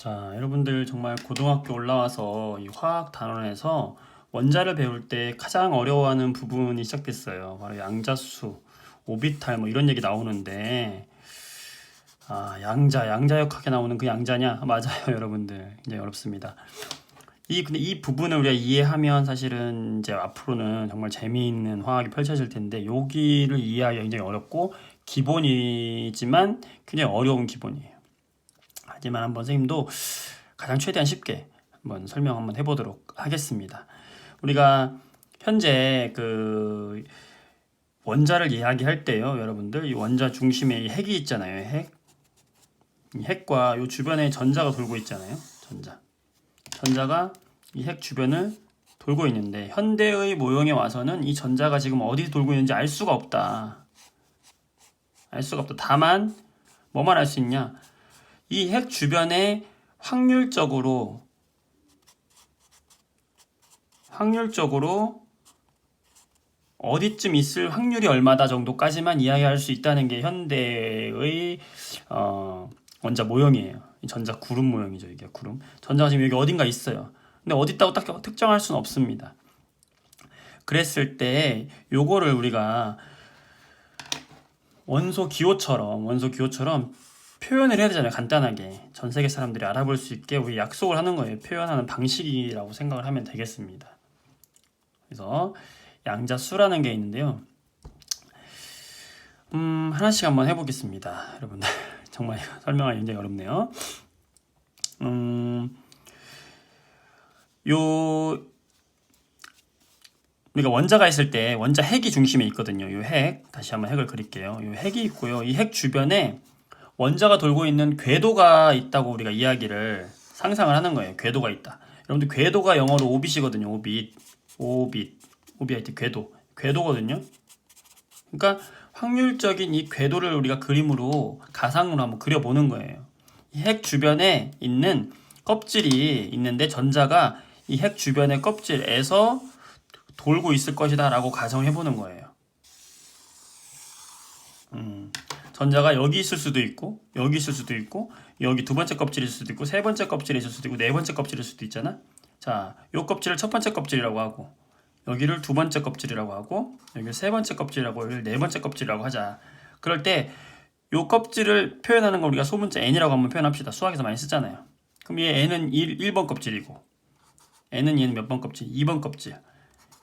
자, 여러분들 정말 고등학교 올라와서 이 화학 단원에서 원자를 배울 때 가장 어려워하는 부분이 시작됐어요. 바로 양자수, 오비탈 뭐 이런 얘기 나오는데 양자역학에 나오는 그 양자냐? 맞아요, 여러분들. 굉장히 어렵습니다. 근데 이 부분을 우리가 이해하면 사실은 이제 앞으로는 정말 재미있는 화학이 펼쳐질 텐데 여기를 이해하기가 굉장히 어렵고 기본이지만 굉장히 어려운 기본이에요. 하지만 한번 선생님도 가장 최대한 쉽게 한번 설명 한번 해보도록 하겠습니다. 우리가 현재 그 원자를 이야기할 때요, 여러분들 이 원자 중심에 이 핵이 있잖아요. 이 핵과 이 주변에 전자가 돌고 있잖아요. 전자가 이 핵 주변을 돌고 있는데 현대의 모형에 와서는 이 전자가 지금 어디 돌고 있는지 알 수가 없다. 다만 뭐만 알 수 있냐? 이 핵 주변에 확률적으로 어디쯤 있을 확률이 얼마다 정도까지만 이야기할 수 있다는 게 현대의 원자 모형이에요. 전자 구름 모형이죠. 이게 구름. 전자가 지금 여기 어딘가 있어요. 근데 어디 있다고 딱 특정할 수는 없습니다. 그랬을 때 요거를 우리가 원소 기호처럼 표현을 해야 되잖아요. 간단하게 전 세계 사람들이 알아볼 수 있게 우리 약속을 하는 거예요. 표현하는 방식이라고 생각을 하면 되겠습니다. 그래서 양자수라는 게 있는데요. 하나씩 한번 해보겠습니다. 여러분들 정말 설명하기 굉장히 어렵네요. 우리가 원자가 있을 때 원자 핵이 중심에 있거든요. 이 핵, 다시 한번 핵을 그릴게요. 이 핵이 있고요. 이 핵 주변에 원자가 돌고 있는 궤도가 있다고 우리가 이야기를 상상을 하는 거예요. 궤도가 있다. 여러분들 궤도가 영어로 오빗이거든요. 오빗, 궤도거든요. 그러니까 확률적인 이 궤도를 우리가 그림으로 가상으로 한번 그려보는 거예요. 이 핵 주변에 있는 껍질이 있는데 전자가 이 핵 주변의 껍질에서 돌고 있을 것이다 라고 가정해 보는 거예요. 전자가 여기 있을 수도 있고 여기 있을 수도 있고 여기 두 번째 껍질일 수도 있고 세 번째 껍질일 수도 있고 네 번째 껍질일 수도 있잖아. 자, 요 껍질을 첫 번째 껍질이라고 하고 여기를 두 번째 껍질이라고 하고 여기를 세 번째 껍질이라고 여기를 네 번째 껍질이라고 하자. 그럴 때 요 껍질을 표현하는 걸 우리가 소문자 n이라고 한번 표현합시다. 수학에서 많이 쓰잖아요. 그럼 얘 n은 1번 껍질이고 얘는 몇 번 껍질? 2번 껍질.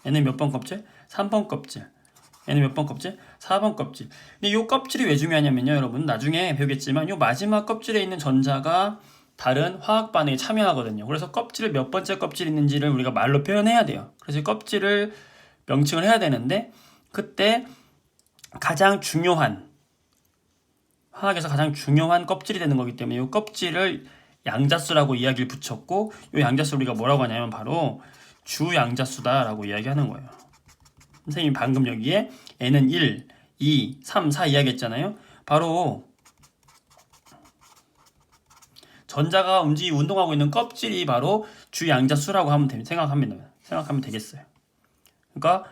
얘는 몇 번 껍질? 3번 껍질. 얘는 몇 번 껍질? 4번 껍질. 근데 이 껍질이 왜 중요하냐면요, 여러분. 나중에 배우겠지만 이 마지막 껍질에 있는 전자가 다른 화학 반응에 참여하거든요. 그래서 껍질을 몇 번째 껍질이 있는지를 우리가 말로 표현해야 돼요. 그래서 이 껍질을 명칭을 해야 되는데 그때 가장 중요한 화학에서 가장 중요한 껍질이 되는 거기 때문에 이 껍질을 양자수라고 이야기를 붙였고 이 양자수를 우리가 뭐라고 하냐면 바로 주양자수다라고 이야기하는 거예요. 선생님이 방금 여기에 n은 1, 2, 3, 4 이야기했잖아요. 바로 전자가 운동하고 있는 껍질이 바로 주양자수라고 생각하면 되겠어요. 그러니까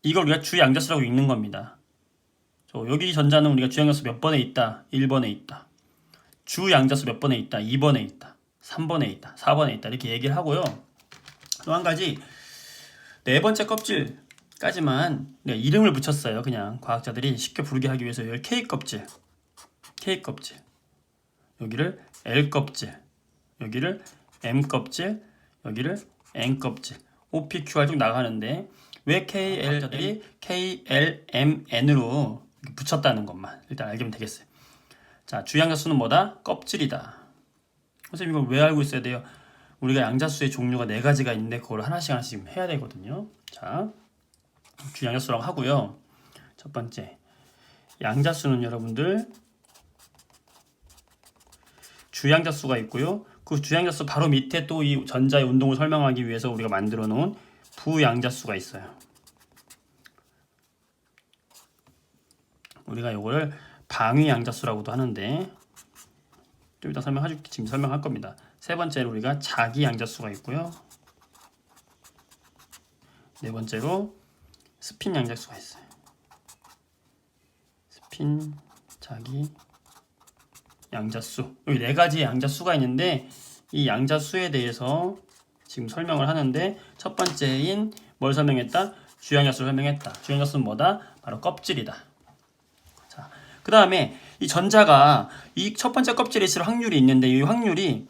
이걸 우리가 주양자수라고 읽는 겁니다. 여기 전자는 우리가 주양자수 몇 번에 있다? 1번에 있다. 주양자수 몇 번에 있다? 2번에 있다. 3번에 있다. 4번에 있다. 이렇게 얘기를 하고요. 또 한 가지 네 번째 껍질까지만 이름을 붙였어요. 그냥 과학자들이 쉽게 부르게 하기 위해서 여기 K껍질 여기를 L껍질 여기를 M껍질 여기를 N껍질 OPQR 쭉 나가는데 왜 KL자들이 KLMN으로 붙였다는 것만 일단 알면 되겠어요. 자, 주양자수는 뭐다? 껍질이다. 선생님 이걸 왜 알고 있어야 돼요? 우리가 양자수의 종류가 4가지가 있는데 그걸 하나씩 해야 되거든요. 자, 주양자수라고 하고요. 첫 번째, 양자수는 여러분들 주양자수가 있고요. 그 주양자수 바로 밑에 또 이 전자의 운동을 설명하기 위해서 우리가 만들어 놓은 부양자수가 있어요. 우리가 이거를 방위양자수라고도 하는데 좀 이따 지금 설명할 겁니다. 세 번째로 우리가 자기양자수가 있고요. 네 번째로 스핀 양자수가 있어요. 스핀, 자기, 양자수. 여기 네 가지의 양자수가 있는데 이 양자수에 대해서 지금 설명을 하는데 첫 번째인 뭘 설명했다? 주양자수를 설명했다. 주양자수는 뭐다? 바로 껍질이다. 자, 그 다음에 이 전자가 이 첫 번째 껍질에 있을 확률이 있는데 이 확률이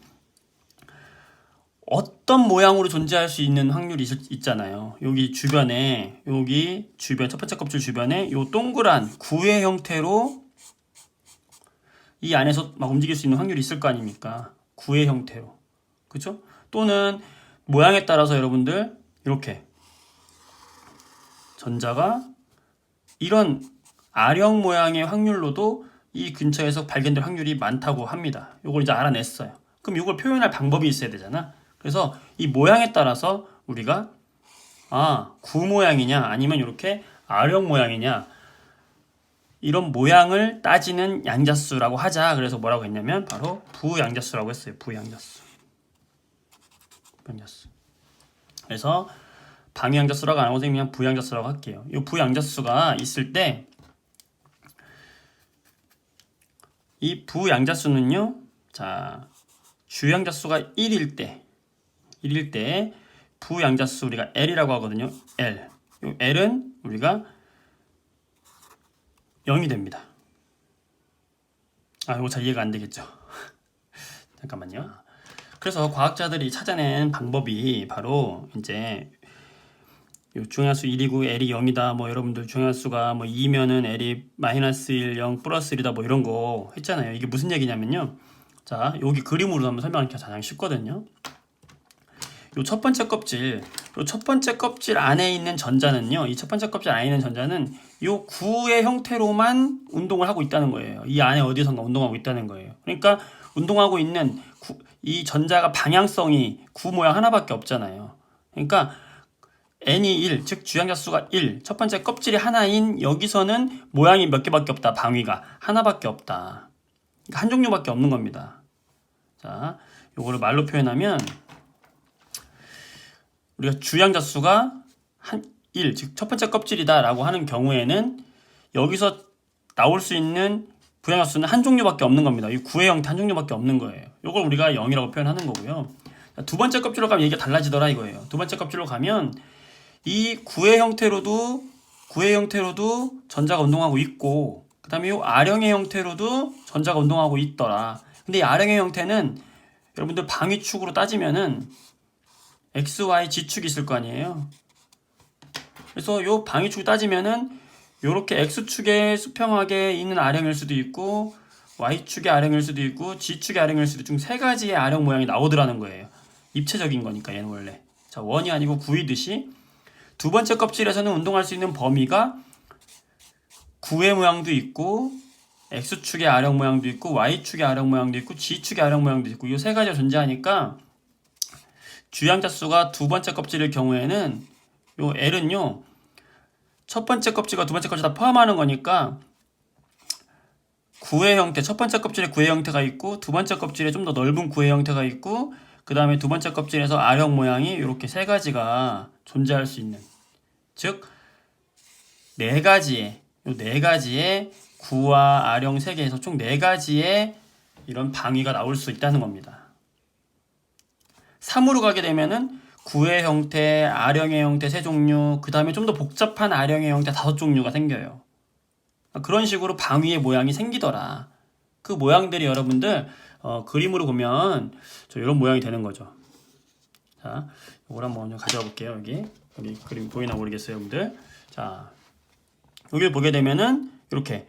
어떤 모양으로 존재할 수 있는 확률이 있잖아요. 여기 주변에 여기 주변 첫 번째 껍질 주변에 요 동그란 구의 형태로 이 안에서 막 움직일 수 있는 확률이 있을 거 아닙니까? 구의 형태로. 그죠? 또는 모양에 따라서 여러분들 이렇게 전자가 이런 아령 모양의 확률로도 이 근처에서 발견될 확률이 많다고 합니다. 이걸 이제 알아냈어요. 그럼 이걸 표현할 방법이 있어야 되잖아. 그래서 이 모양에 따라서 우리가 구 모양이냐 아니면 이렇게 아령 모양이냐 이런 모양을 따지는 양자수라고 하자. 그래서 뭐라고 했냐면 바로 부양자수라고 했어요. 부양자수. 그래서 방위양자수라고 안 하고 그냥 부양자수라고 할게요. 이 부양자수가 있을 때 이 부양자수는요. 자, 주양자수가 1일 때 부양자수 우리가 L이라고 하거든요. L. 이 L은 우리가 0이 됩니다. 이거 잘 이해가 안 되겠죠? 잠깐만요. 그래서 과학자들이 찾아낸 방법이 바로 이제 중요수 1이고 L이 0이다. 뭐 여러분들 중요수가 뭐 2면은 L이 마이너스 1, 0, 플러스 1이다. 뭐 이런 거 했잖아요. 이게 무슨 얘기냐면요. 자, 여기 그림으로 한번 설명하기가 가장 쉽거든요. 요 첫 번째 껍질, 요 첫 번째 껍질 안에 있는 전자는요. 이 첫 번째 껍질 안에 있는 전자는 요 구의 형태로만 운동을 하고 있다는 거예요. 이 안에 어디선가 운동하고 있다는 거예요. 그러니까 운동하고 있는 이 전자가 방향성이 구 모양 하나밖에 없잖아요. 그러니까 n이 1, 즉 주양자수가 1, 첫 번째 껍질이 하나인 여기서는 모양이 몇 개밖에 없다. 방위가 하나밖에 없다. 그러니까 한 종류밖에 없는 겁니다. 자, 요거를 말로 표현하면 우리가 주양자수가 1, 즉 첫 번째 껍질이다 라고 하는 경우에는 여기서 나올 수 있는 부양자수는 한 종류밖에 없는 겁니다. 이 구의 형태 한 종류밖에 없는 거예요. 요걸 우리가 0이라고 표현하는 거고요. 두 번째 껍질로 가면 얘기가 달라지더라 이거예요. 두 번째 껍질로 가면 이 구의 형태로도 전자가 운동하고 있고 그 다음에 이 아령의 형태로도 전자가 운동하고 있더라. 근데 이 아령의 형태는 여러분들 방위축으로 따지면은 X, Y, G축이 있을 거 아니에요. 그래서 요 방위축 따지면은 요렇게 X축에 수평하게 있는 아령일 수도 있고 Y축의 아령일 수도 있고 G축의 아령일 수도 있고 세 가지의 아령 모양이 나오더라는 거예요. 입체적인 거니까 얘는 원래. 자, 원이 아니고 구이듯이 두 번째 껍질에서는 운동할 수 있는 범위가 구의 모양도 있고 X축의 아령 모양도 있고 Y축의 아령 모양도 있고 G축의 아령 모양도 있고 이 세 가지가 존재하니까 주양자수가 두 번째 껍질일 경우에는 요 L은요 첫 번째 껍질과 두 번째 껍질 다 포함하는 거니까 구의 형태, 첫 번째 껍질에 구의 형태가 있고 두 번째 kop질에 좀 더 넓은 구의 형태가 있고 그 다음에 두 번째 껍질에서 아령 모양이 이렇게 세 가지가 존재할 수 있는, 즉 네 가지의 구와 아령 세 개에서 총 네 가지의 이런 방위가 나올 수 있다는 겁니다. 3으로 가게 되면은 구의 형태, 아령의 형태 세 종류, 그 다음에 좀 더 복잡한 아령의 형태 5종류가 생겨요. 그런 식으로 방위의 모양이 생기더라. 그 모양들이 여러분들 그림으로 보면 이런 모양이 되는 거죠. 자, 이걸 한번 가져와 볼게요. 여기 그림 보이나 모르겠어요, 여러분들. 자, 여기를 보게 되면은 이렇게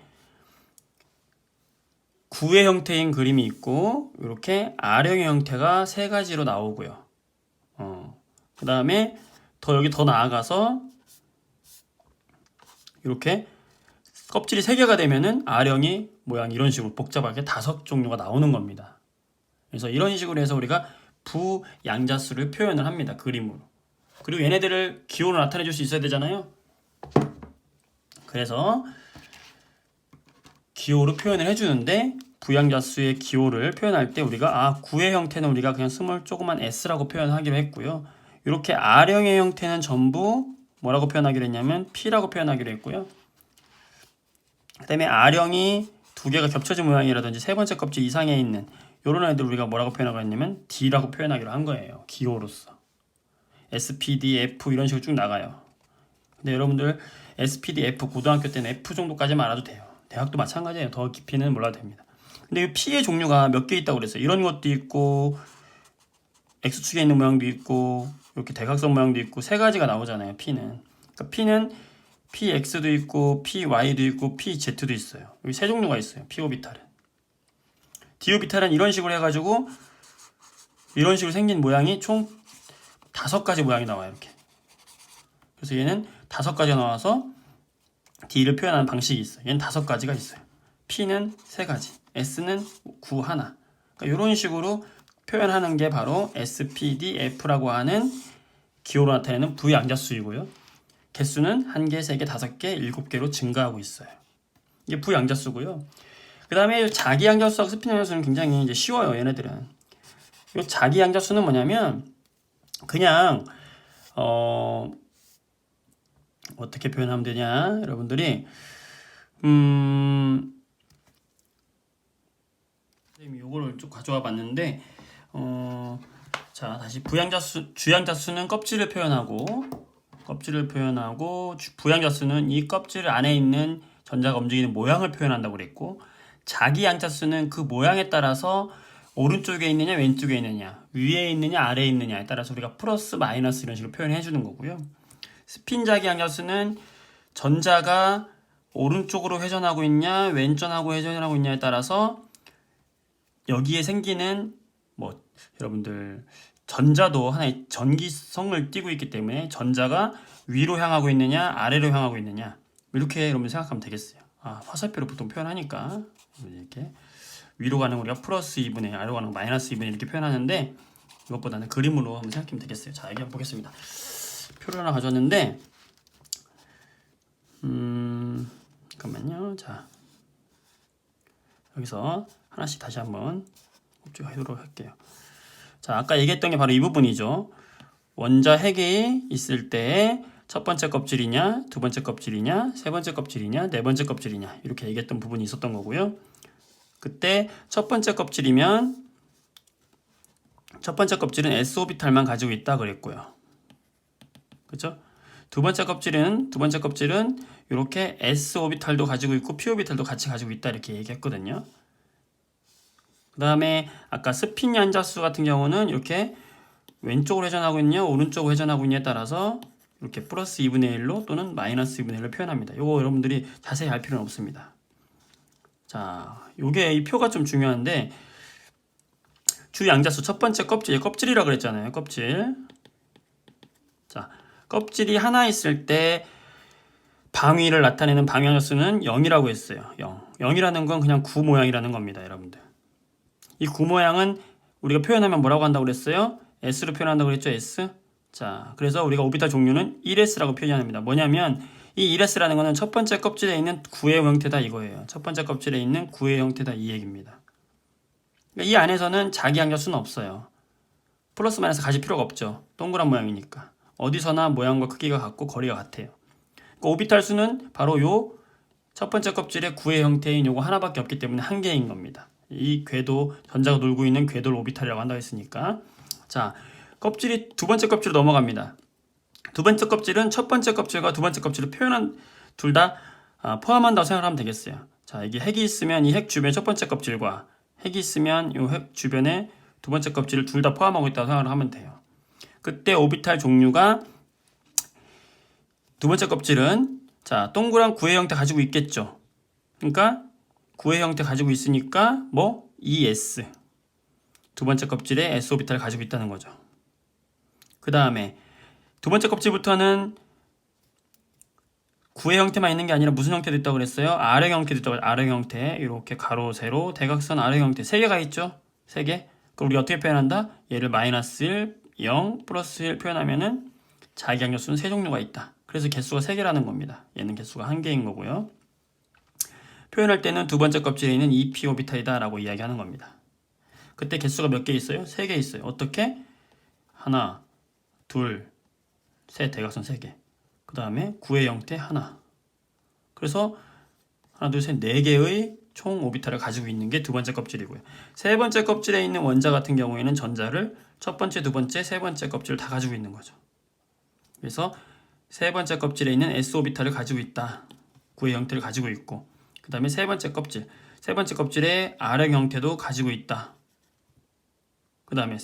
구의 형태인 그림이 있고 이렇게 아령의 형태가 세 가지로 나오고요. 그 다음에 여기 더 나아가서 이렇게 껍질이 3개가 되면은 아령이 모양이 이런 식으로 복잡하게 5종류가 나오는 겁니다. 그래서 이런 식으로 해서 우리가 부양자수를 표현을 합니다. 그림으로. 그리고 얘네들을 기호로 나타내 줄 수 있어야 되잖아요. 그래서 기호로 표현을 해주는데 부양자수의 기호를 표현할 때 우리가 구의 형태는 우리가 그냥 스몰 조그만 s라고 표현하기로 했고요. 이렇게 아령의 형태는 전부 뭐라고 표현하기로 했냐면 p라고 표현하기로 했고요. 그 다음에 아령이 두 개가 겹쳐진 모양이라든지 세 번째 껍질 이상에 있는 이런 애들 우리가 뭐라고 표현하고 했냐면 D라고 표현하기로 한 거예요. 기호로서. SPD, F 이런 식으로 쭉 나가요. 근데 여러분들 SPD, F 고등학교 때는 F 정도까지만 알아도 돼요. 대학도 마찬가지예요. 더 깊이는 몰라도 됩니다. 근데 이 P의 종류가 몇 개 있다고 그랬어요. 이런 것도 있고 X축에 있는 모양도 있고 이렇게 대각선 모양도 있고 세 가지가 나오잖아요. P는. 그러니까 P는 PX도 있고 PY도 있고 PZ도 있어요. 여기 세 종류가 있어요. P 오비탈은. D 오비탈은 이런 식으로 해가지고 이런 식으로 생긴 모양이 총 5가지 모양이 나와요. 이렇게. 그래서 얘는 5가지가 나와서 D를 표현하는 방식이 있어요. 얘는 5가지가 있어요. P는 3가지, S는 9 하나. 그러니까 이런 식으로 표현하는 게 바로 SPDF라고 하는 기호로 나타내는 부양자수이고요. 개수는 1개, 3개, 5개, 7개로 증가하고 있어요. 이게 부양자수고요. 그 다음에 자기양자수하고 스피양자수는 굉장히 이제 쉬워요. 얘네들은. 이 자기양자수는 뭐냐면 그냥 어떻게 표현하면 되냐 여러분들이 요거를 쭉 가져와 봤는데 자 다시 주양자수는 껍질을 표현하고 부양자수는 이 껍질 안에 있는 전자가 움직이는 모양을 표현한다고 그랬고 자기양자수는 그 모양에 따라서 오른쪽에 있느냐 왼쪽에 있느냐 위에 있느냐 아래에 있느냐에 따라서 우리가 플러스 마이너스 이런 식으로 표현해 주는 거고요. 스핀 자기양자수는 전자가 오른쪽으로 회전하고 있냐 왼쪽하고 회전하고 있냐에 따라서 여기에 생기는 뭐 여러분들 전자도 하나의 전기성을 띠고 있기 때문에 전자가 위로 향하고 있느냐 아래로 향하고 있느냐 이렇게 여러분 생각하면 되겠어요. 화살표로 보통 표현하니까 이렇게 위로 가는 우리가 플러스 2분의 아래로 가는 마이너스 2분의 이렇게 표현하는데 이것보다는 그림으로 한번 생각하면 되겠어요. 자, 여기 한번 보겠습니다. 표를 하나 가져왔는데 잠깐만요. 자, 여기서 하나씩 다시 한번 곱씹어보도록 할게요. 자, 아까 얘기했던 게 바로 이 부분이죠. 원자 핵이 있을 때 첫 번째 껍질이냐, 두 번째 껍질이냐, 세 번째 껍질이냐, 네 번째 껍질이냐 이렇게 얘기했던 부분이 있었던 거고요. 그때 첫 번째 껍질은 s오비탈만 가지고 있다 그랬고요. 그렇죠? 두 번째 껍질은 이렇게 s오비탈도 가지고 있고 p오비탈도 같이 가지고 있다 이렇게 얘기했거든요. 그 다음에 아까 스핀 양자수 같은 경우는 이렇게 왼쪽으로 회전하고 있냐 오른쪽으로 회전하고 있냐에 따라서 이렇게 플러스 2분의 1로 또는 마이너스 2분의 1로 표현합니다. 이거 여러분들이 자세히 알 필요는 없습니다. 자, 요게 이 표가 좀 중요한데 주양자수 첫 번째 껍질이라고 그랬잖아요. 껍질. 자, 껍질이 하나 있을 때 방위를 나타내는 방향수는 0이라고 했어요. 0. 0이라는 건 그냥 구 모양이라는 겁니다, 여러분들. 이 구 모양은 우리가 표현하면 뭐라고 한다고 그랬어요? S로 표현한다고 그랬죠, S. 자, 그래서 우리가 오비탈 종류는 1S라고 표현합니다. 뭐냐면 이 1S라는 거는 첫 번째 껍질에 있는 구의 형태다 이거예요. 첫 번째 껍질에 있는 구의 형태다 이 얘기입니다. 그러니까 이 안에서는 자기양자수는 없어요. 플러스 마이너스 가질 필요가 없죠. 동그란 모양이니까. 어디서나 모양과 크기가 같고 거리가 같아요. 그러니까 오비탈 수는 바로 요 첫 번째 껍질의 구의 형태인 요거 하나밖에 없기 때문에 한 개인 겁니다. 이 궤도, 전자가 놀고 있는 궤도를 오비탈이라고 한다고 했으니까. 자, 두 번째 껍질로 넘어갑니다. 두 번째 껍질은 첫 번째 껍질과 두 번째 껍질을 둘 다 포함한다고 생각하면 되겠어요. 자, 이게 핵이 있으면 이 핵 주변에 첫 번째 껍질과 핵이 있으면 이 핵 주변에 두 번째 껍질을 둘 다 포함하고 있다고 생각을 하면 돼요. 그때 오비탈 종류가 두 번째 껍질은 자, 동그란 구의 형태 가지고 있겠죠. 그러니까 구의 형태 가지고 있으니까 뭐 ES 두 번째 껍질에 S 오비탈을 가지고 있다는 거죠. 그 다음에 두 번째 껍질부터는 구의 형태만 있는 게 아니라 무슨 형태도 있다고 그랬어요? R의 형태도 있다고. R의 형태 이렇게 가로 세로 대각선 R의 형태 3개가 있죠. 3개. 그럼 우리가 어떻게 표현한다? 얘를 마이너스 1, 0, 플러스 1 표현하면은 자기양자수는 3종류가 있다. 그래서 개수가 3개라는 겁니다. 얘는 개수가 1개인 거고요. 표현할 때는 두 번째 껍질에 있는 2p 오비탈이다 라고 이야기하는 겁니다. 그때 개수가 몇 개 있어요? 3개 있어요. 어떻게? 하나, 둘, 셋, 대각선 3개. 그 다음에 구의 형태 하나. 그래서 하나, 둘, 셋, 4개의 총 오비탈을 가지고 있는 게 두 번째 껍질이고요. 세 번째 껍질에 있는 원자 같은 경우에는 전자를 첫 번째, 두 번째, 세 번째 껍질을 다 가지고 있는 거죠. 그래서 세 번째 껍질에 있는 s 오비탈을 가지고 있다. 구의 형태를 가지고 있고, 그 다음에 세 번째 껍질에 R의 형태도 가지고 있다. 그 다음에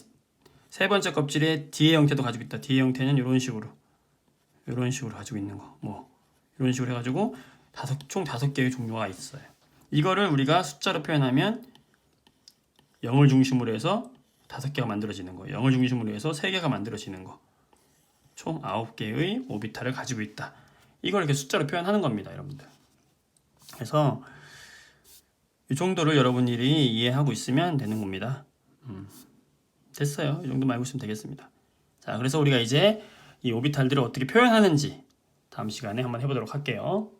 세 번째 껍질에 D의 형태도 가지고 있다. D의 형태는 이런 식으로 가지고 있는 거, 뭐 이런 식으로 해가지고 총 5개의 종류가 있어요. 이거를 우리가 숫자로 표현하면 0을 중심으로 해서 5개가 만들어지는 거예요. 0을 중심으로 해서 3개가 만들어지는 거. 총 9개의 오비탈을 가지고 있다. 이걸 이렇게 숫자로 표현하는 겁니다, 여러분들. 그래서 이 정도를 여러분들이 이해하고 있으면 되는 겁니다. 됐어요. 이 정도만 알고 있으면 되겠습니다. 자, 그래서 우리가 이제 이 오비탈들을 어떻게 표현하는지 다음 시간에 한번 해보도록 할게요.